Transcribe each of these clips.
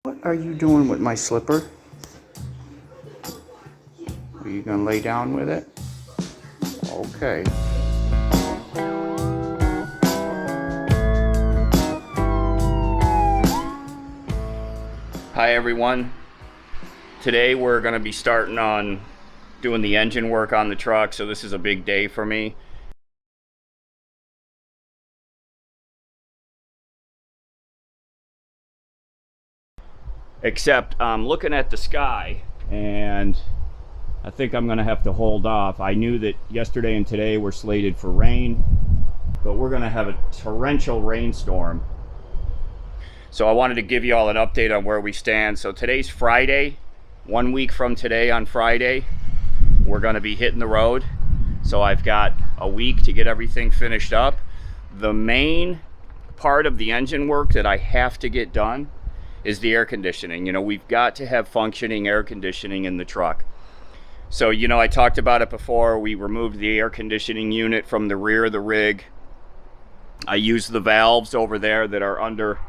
What are you doing with my slipper? Are you gonna lay down with it? Okay. Hi everyone. Today we're gonna be starting on doing the engine work on the truck, so this is a big day for me. Except I'm looking at the sky and I think I'm gonna have to hold off. I knew that yesterday and today were slated for rain, but we're gonna have a torrential rainstorm. So I wanted to give you all an update on where we stand. So today's Friday. 1 week from today on Friday, we're gonna be hitting the road. So I've got a week to get everything finished up. The main part of the engine work that I have to get done is the air conditioning. You know, we've got to have functioning air conditioning in the truck. So, you know, I talked about it before. We removed the air conditioning unit from the rear of the rig. I used the valves over there that are under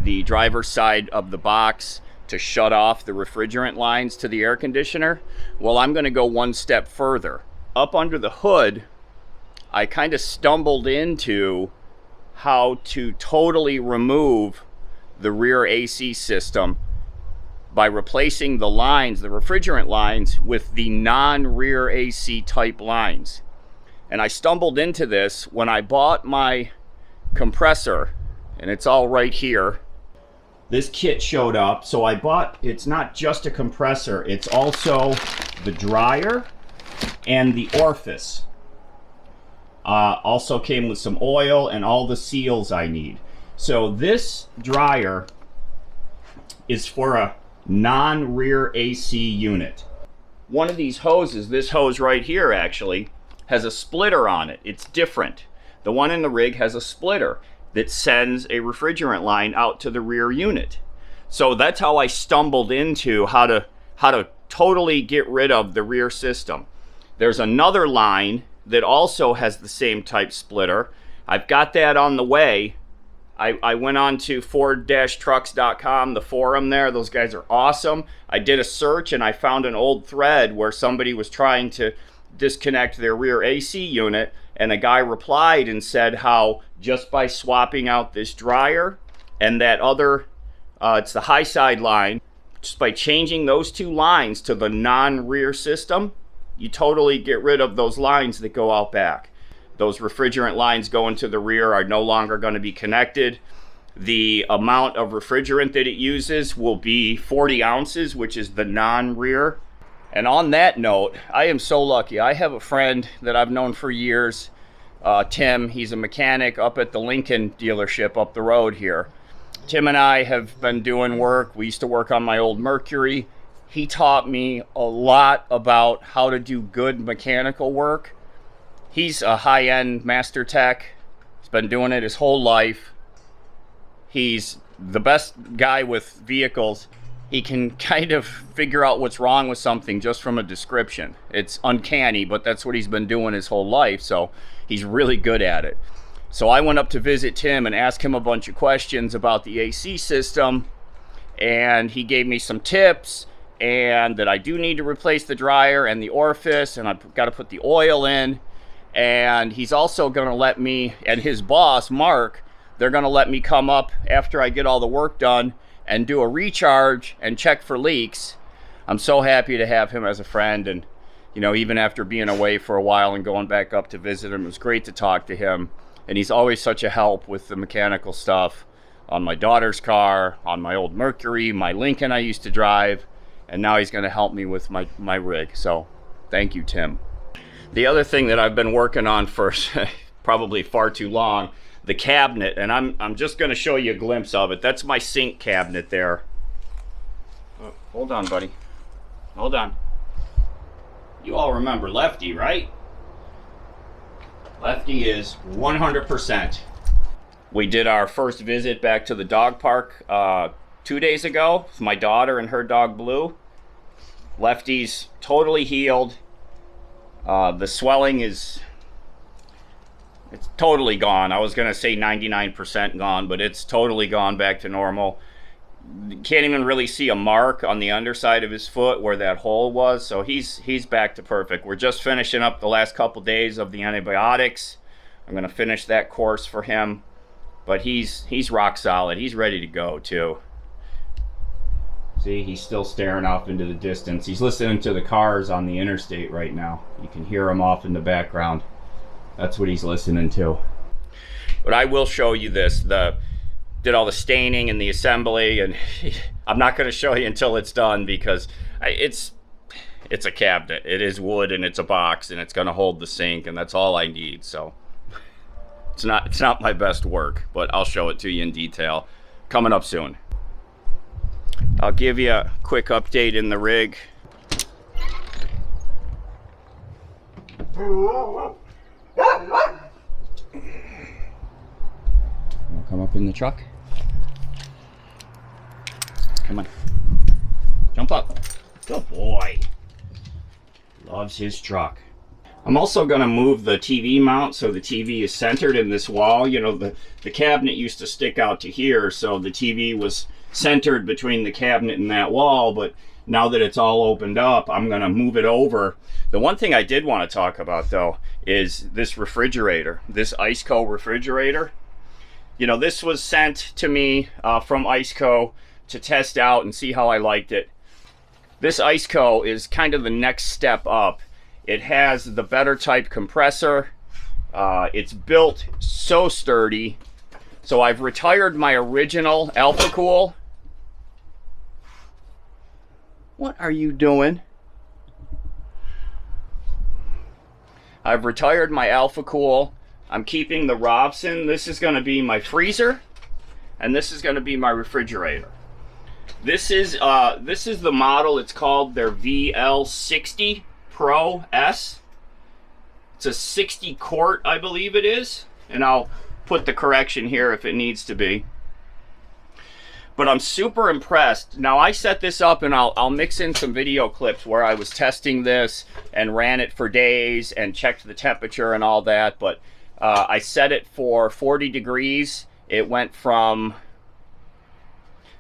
the driver's side of the box to shut off the refrigerant lines to the air conditioner. Well, I'm gonna go one step further. Up under the hood, I kind of stumbled into how to totally remove the rear AC system by replacing the lines, the refrigerant lines, with the non-rear AC type lines. And I stumbled into this when I bought my compressor, and it's all right here. This kit showed up, so I bought, it's not just a compressor, it's also the dryer and the orifice. Also came with some oil and all the seals I need. So this dryer is for a non-rear AC unit. One of these hoses, this hose right here actually, has a splitter on it. It's different. The one in the rig has a splitter that sends a refrigerant line out to the rear unit. So that's how I stumbled into how to totally get rid of the rear system. There's another line that also has the same type splitter. I've got that on the way. I went on to Ford-trucks.com, the forum there. Those guys are awesome. I did a search and I found an old thread where somebody was trying to disconnect their rear AC unit, and a guy replied and said how just by swapping out this dryer and that other, it's the high side line, just by changing those two lines to the non-rear system, you totally get rid of those lines that go out back. Those refrigerant lines going to the rear are no longer going to be connected. The amount of refrigerant that it uses will be 40 ounces, which is the non-rear. And on that note, I am so lucky. I have a friend that I've known for years, Tim. He's a mechanic up at the Lincoln dealership up the road here. Tim and I have been doing work. We used to work on my old Mercury. He taught me a lot about how to do good mechanical work. He's a high-end master tech. He's been doing it his whole life. He's the best guy with vehicles. He can kind of figure out what's wrong with something just from a description. It's uncanny, but that's what he's been doing his whole life, so he's really good at it. So I went up to visit Tim and asked him a bunch of questions about the AC system, and he gave me some tips, and that I do need to replace the dryer and the orifice, and I've got to put the oil in. And he's also going to let me, and his boss, Mark, they're going to let me come up after I get all the work done and do a recharge and check for leaks. I'm so happy to have him as a friend. And, you know, even after being away for a while and going back up to visit him, it was great to talk to him. And he's always such a help with the mechanical stuff on my daughter's car, on my old Mercury, my Lincoln I used to drive. And now he's going to help me with my rig. So thank you, Tim. The other thing that I've been working on for probably far too long, the cabinet, and I'm just going to show you a glimpse of it. That's my sink cabinet there. Oh, hold on, buddy. Hold on. You all remember Lefty, right? Lefty is 100%. We did our first visit back to the dog park 2 days ago with my daughter and her dog Blue. Lefty's totally healed. The swelling it's totally gone. I was going to say 99% gone, but it's totally gone back to normal. can't even really see a mark on the underside of his foot where that hole was. So he's back to perfect. We're just finishing up the last couple days of the antibiotics. I'm going to finish that course for him. But he's rock solid. He's ready to go too. See, he's still staring off into the distance. He's listening to the cars on the interstate right now. You can hear him off in the background. That's what he's listening to. But I will show you this. Did all the staining and the assembly, and I'm not going to show you until it's done because it's a cabinet. It is wood and it's a box and it's going to hold the sink, and that's all I need. So it's not my best work, but I'll show it to you in detail coming up soon. I'll give you a quick update in the rig. We'll come up in the truck. Come on. Jump up. Good boy. Loves his truck. I'm also going to move the TV mount so the TV is centered in this wall. You know, the cabinet used to stick out to here, so the TV was centered between the cabinet and that wall, but now that it's all opened up, I'm going to move it over. The one thing I did want to talk about though is this refrigerator, this ICECO refrigerator. You know, this was sent to me from ICECO to test out and see how I liked it. This ICECO is kind of the next step up. It has the better type compressor. It's built so sturdy. So I've retired my original AlphaCool. What are you doing? I've retired my AlphaCool. I'm keeping the Robson. This is going to be my freezer, and this is going to be my refrigerator. This is the model. It's called their VL60 ProS. It's a 60 quart, I believe it is, and I'll put the correction here if it needs to be. But I'm super impressed. Now I set this up, and I'll mix in some video clips where I was testing this and ran it for days and checked the temperature and all that. But I set it for 40 degrees. It went from,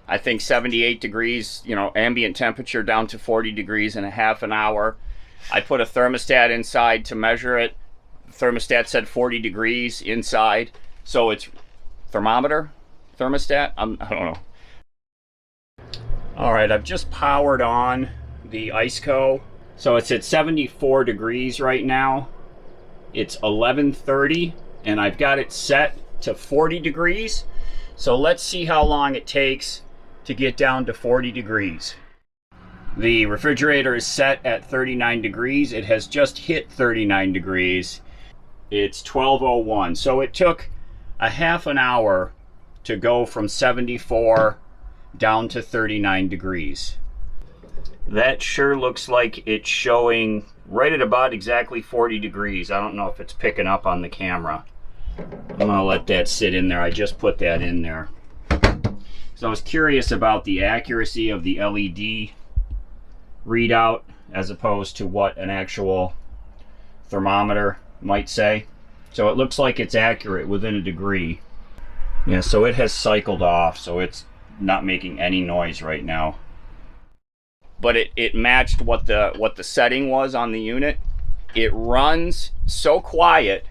I think, 78 degrees, you know, ambient temperature, down to 40 degrees in a half an hour. I put a thermostat inside to measure it. The thermostat said 40 degrees inside. So it's thermometer, thermostat, I don't know. All right, I've just powered on the ICECO. So it's at 74 degrees right now. It's 11:30 and I've got it set to 40 degrees. So let's see how long it takes to get down to 40 degrees. The refrigerator is set at 39 degrees. It has just hit 39 degrees. It's 12:01. So it took a half an hour to go from 74 down to 39 degrees. That sure looks like it's showing right at about exactly 40 degrees. I don't know if it's picking up on the camera. I'm gonna let that sit in there. I just put that in there. So I was curious about the accuracy of the LED readout as opposed to what an actual thermometer might say. So it looks like it's accurate within a degree. Yeah, so it has cycled off, so it's not making any noise right now. But it matched what the setting was on the unit. It runs so quiet.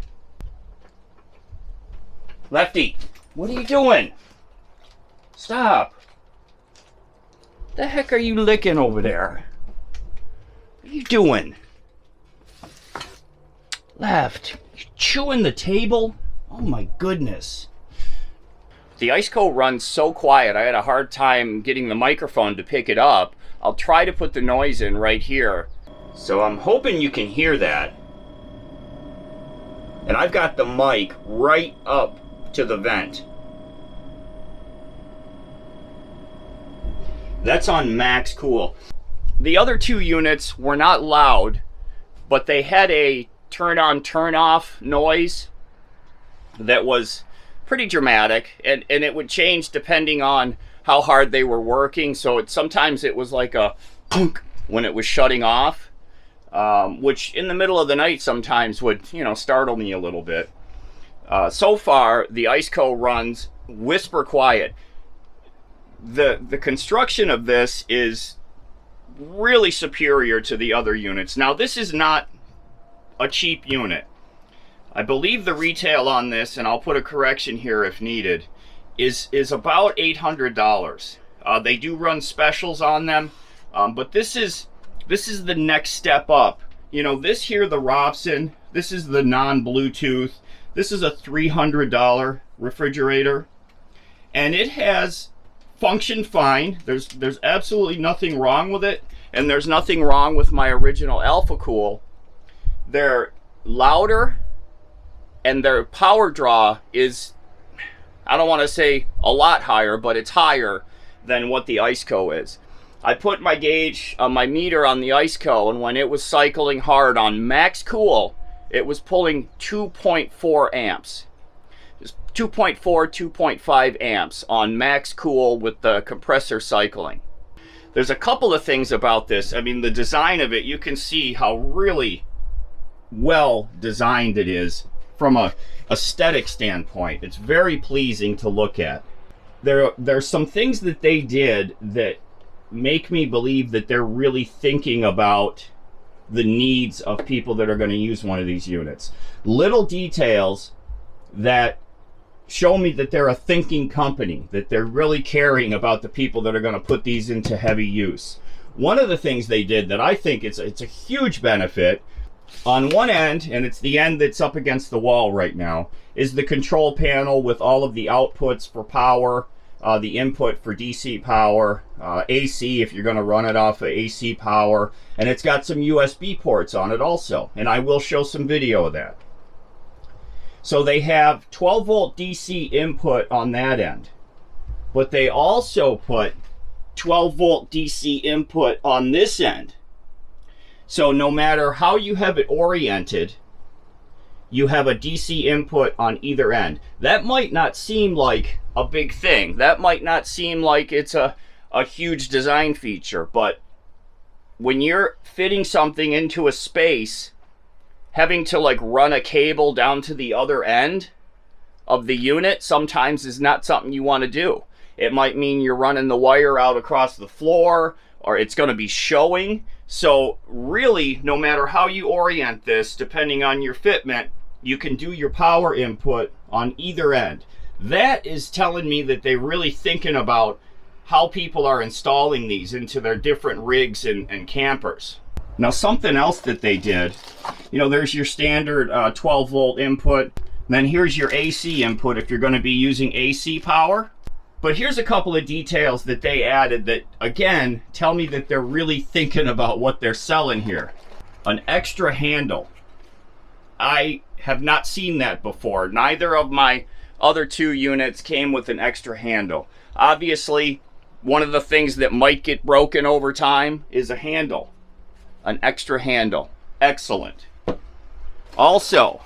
Lefty, what are you doing? Stop. The heck are you licking over there? What are you doing? Left, you chewing the table? Oh my goodness. The ICECO runs so quiet, I had a hard time getting the microphone to pick it up. I'll try to put the noise in right here. So I'm hoping you can hear that. And I've got the mic right up to the vent. That's on max cool. The other two units were not loud, but they had a turn on, turn off noise that was pretty dramatic, and it would change depending on how hard they were working. So sometimes it was like a punk when it was shutting off, which in the middle of the night sometimes would, you know, startle me a little bit. So far, the ICECO runs whisper quiet. the construction of this is really superior to the other units. Now, this is not a cheap unit. I believe the retail on this, and I'll put a correction here if needed, is about $800. They do run specials on them, but this is the next step up. You know, this here, the Robson, this is the non-Bluetooth. This is a $300 refrigerator, and it has functioned fine. There's absolutely nothing wrong with it, and there's nothing wrong with my original AlphaCool. They're louder, and their power draw is, I don't want to say a lot higher, but it's higher than what the ICECO is. I put my gauge, my meter on the ICECO, and when it was cycling hard on max cool, it was pulling 2.4 amps. Just 2.4, 2.5 amps on max cool with the compressor cycling. There's a couple of things about this. I mean, the design of it, you can see how really well designed it is from a aesthetic standpoint. It's very pleasing to look at. There's some things that they did that make me believe that they're really thinking about the needs of people that are going to use one of these units. Little details that show me that they're a thinking company, that they're really caring about the people that are going to put these into heavy use. One of the things they did that I think it's a huge benefit, on one end, and it's the end that's up against the wall right now, is the control panel with all of the outputs for power, the input for DC power, AC if you're going to run it off of AC power, and it's got some USB ports on it also, and I will show some video of that. So they have 12 volt DC input on that end, but they also put 12 volt DC input on this end. So no matter how you have it oriented, you have a DC input on either end. That might not seem like a big thing. That might not seem like it's a huge design feature, but when you're fitting something into a space, having to like run a cable down to the other end of the unit sometimes is not something you want to do. It might mean you're running the wire out across the floor, or it's going to be showing. So really, no matter how you orient this, depending on your fitment, you can do your power input on either end. That is telling me that they're really thinking about how people are installing these into their different rigs and campers. Now, something else that they did, you know, there's your standard 12 volt input. Then here's your AC input if you're going to be using AC power. But here's a couple of details that they added that, again, tell me that they're really thinking about what they're selling here. An extra handle. I have not seen that before. Neither of my other two units came with an extra handle. Obviously, one of the things that might get broken over time is a handle. An extra handle. Excellent. Also,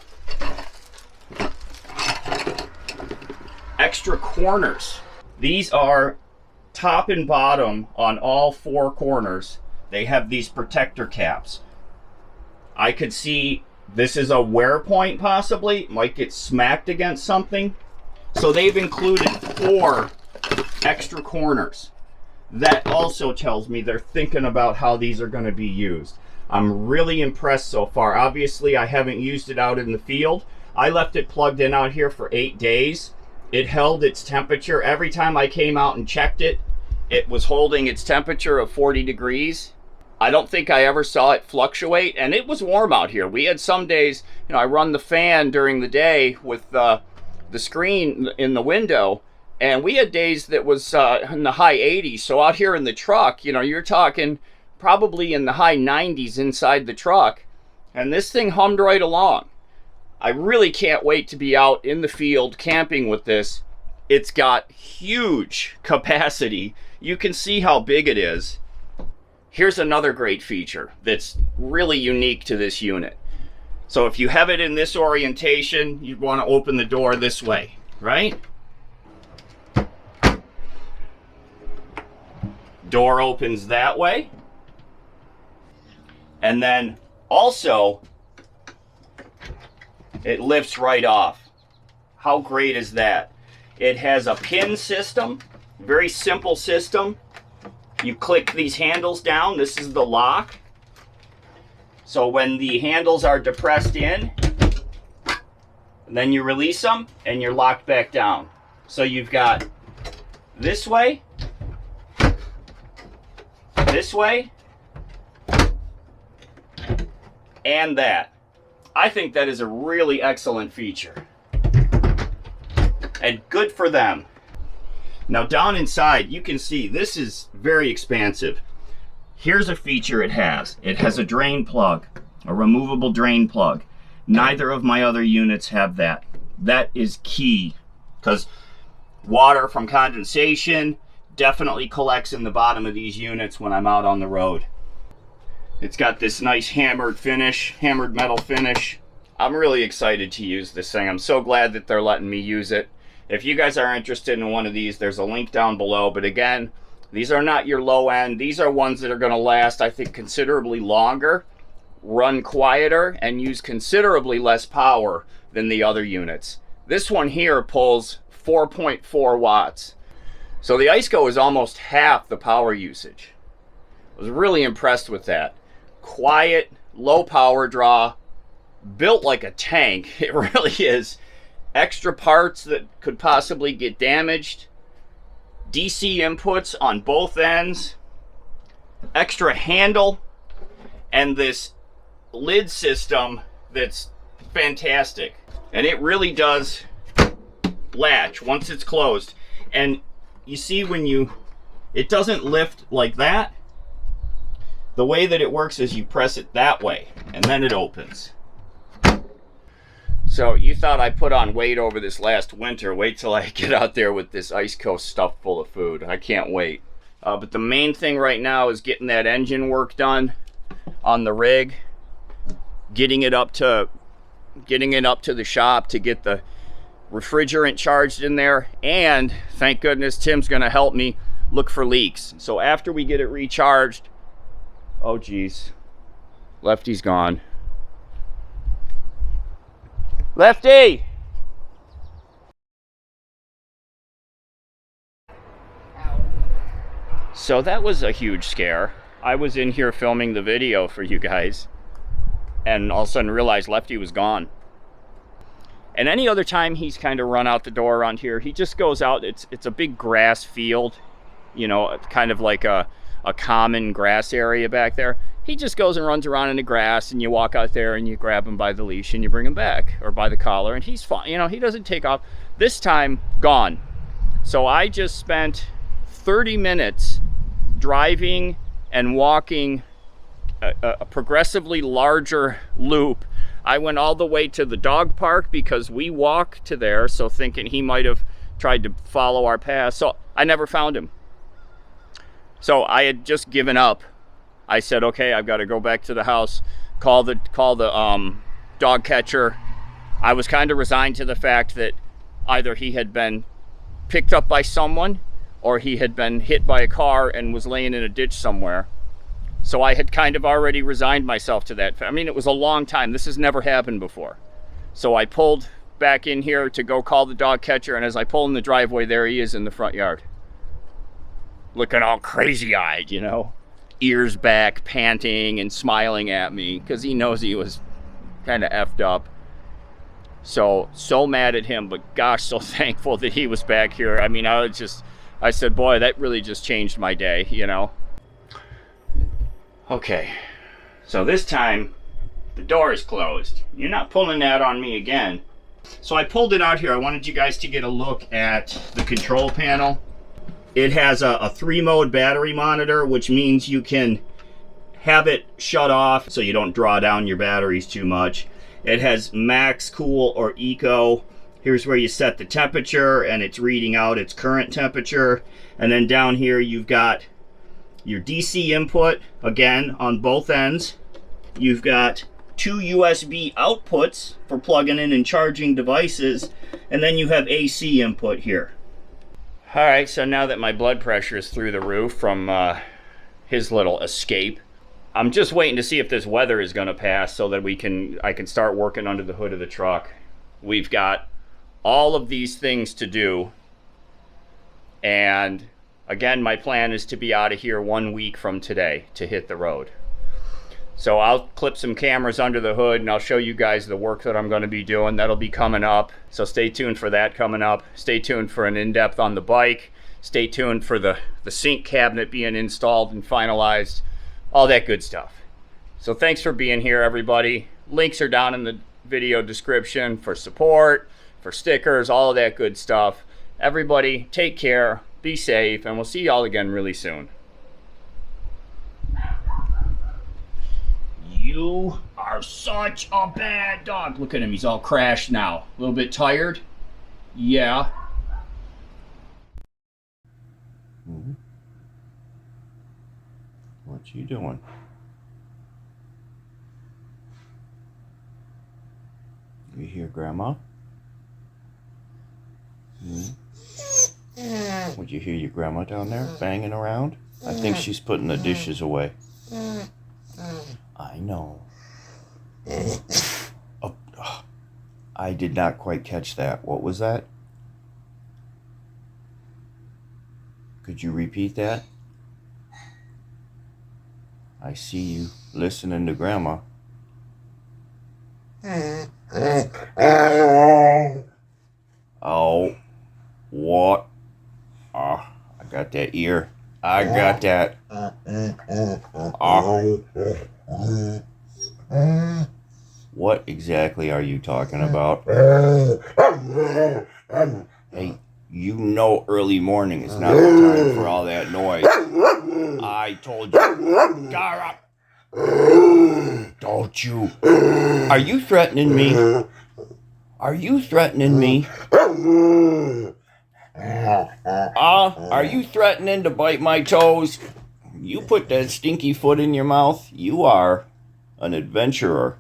extra corners. These are top and bottom on all four corners. They have these protector caps. I could see this is a wear point possibly. Might get smacked against something. So they've included 4 extra corners. That also tells me they're thinking about how these are going to be used. I'm really impressed so far. Obviously, I haven't used it out in the field. I left it plugged in out here for 8 days. It held its temperature. Every time I came out and checked it, it was holding its temperature of 40 degrees. I don't think I ever saw it fluctuate, and it was warm out here. We had some days, you know, I run the fan during the day with the screen in the window, and we had days that was in the high 80s. So out here in the truck, you know, you're talking probably in the high 90s inside the truck, and this thing hummed right along. I really can't wait to be out in the field camping with this. It's got huge capacity. You can see how big it is. Here's another great feature that's really unique to this unit. So if you have it in this orientation, you'd want to open the door this way, right? Door opens that way. And then also, it lifts right off. How great is that? It has a pin system. Very simple system. You click these handles down. This is the lock. So when the handles are depressed in, then you release them and you're locked back down. So you've got this way, and that. I think that is a really excellent feature. And good for them. Now down inside, you can see this is very expansive. Here's a feature it has. It has a drain plug, a removable drain plug. Neither of my other units have that. That is key, because water from condensation definitely collects in the bottom of these units when I'm out on the road. It's got this nice hammered finish, hammered metal finish. I'm really excited to use this thing. I'm so glad that they're letting me use it. If you guys are interested in one of these, there's a link down below. But again, these are not your low end. These are ones that are going to last, I think, considerably longer, run quieter, and use considerably less power than the other units. This one here pulls 4.4 watts. So the ICECO is almost half the power usage. I was really impressed with that. Quiet, low power draw, built like a tank. It really is. Extra parts that could possibly get damaged. DC inputs on both ends. Extra handle. And this lid system that's fantastic. And it really does latch once it's closed. And you see when it doesn't lift like that. The way that it works is you press it that way and then it opens. So you thought I put on weight over this last winter. Wait till I get out there with this ICECO stuffed full of food. I can't wait. But the main thing right now is getting that engine work done on the rig. Getting it up to the shop to get the refrigerant charged in there. And thank goodness Tim's gonna help me look for leaks. So after we get it recharged, oh geez, Lefty's gone. Lefty! So that was a huge scare. I was in here filming the video for you guys and all of a sudden realized Lefty was gone. And any other time he's kind of run out the door around here, he just goes out. It's a big grass field, you know, kind of like a common grass area back there. He just goes and runs around in the grass, and you walk out there and you grab him by the leash and you bring him back, or by the collar, and he's fine. You know, he doesn't take off. This time, gone. So I just spent 30 minutes driving and walking a progressively larger loop. I went all the way to the dog park because we walk to there, so thinking he might have tried to follow our path. So I never found him. So I had just given up. I said, okay, I've got to go back to the house, call the dog catcher. I was kind of resigned to the fact that either he had been picked up by someone or he had been hit by a car and was laying in a ditch somewhere. So I had kind of already resigned myself to that. I mean, it was a long time. This has never happened before. So I pulled back in here to go call the dog catcher, and as I pull in the driveway, there he is in the front yard. Looking all crazy-eyed, you know. Ears back, panting and smiling at me because he knows he was kind of effed up. So mad at him, but gosh, so thankful that he was back here. I mean, I said, boy, that really just changed my day, you know. Okay, so this time the door is closed. You're not pulling that on me again. So I pulled it out here. I wanted you guys to get a look at the control panel. It has a 3-mode battery monitor, which means you can have it shut off so you don't draw down your batteries too much. It has max, cool, or eco. Here's where you set the temperature, and it's reading out its current temperature. And then down here you've got your DC input, again, on both ends. You've got 2 USB outputs for plugging in and charging devices, and then you have AC input here. All right, so now that my blood pressure is through the roof from his little escape, I'm just waiting to see if this weather is going to pass so that I can start working under the hood of the truck. We've got all of these things to do And again, my plan is to be out of here 1 week from today to hit the road. So I'll clip some cameras under the hood and I'll show you guys the work that I'm going to be doing. That'll be coming up. So stay tuned for that coming up. Stay tuned for an in-depth on the bike. Stay tuned for the sink cabinet being installed and finalized. All that good stuff. So thanks for being here, everybody. Links are down in the video description for support, for stickers, all of that good stuff. Everybody, take care, be safe, and we'll see y'all again really soon. You are such a bad dog. Look at him, he's all crashed now. A little bit tired? Yeah. What you doing? You hear Grandma? Would you hear your grandma down there banging around? I think she's putting the dishes away. I know. Oh, I did not quite catch that. What was that? Could you repeat that? I see you listening to Grandma. Oh, what? Oh, I got that ear. I got that. What exactly are you talking about? Hey, you know early morning is not the time for all that noise. I told you. Gara! Don't you. Are you threatening me? Are you threatening me? Are you threatening to bite my toes? You put that stinky foot in your mouth? You are an adventurer.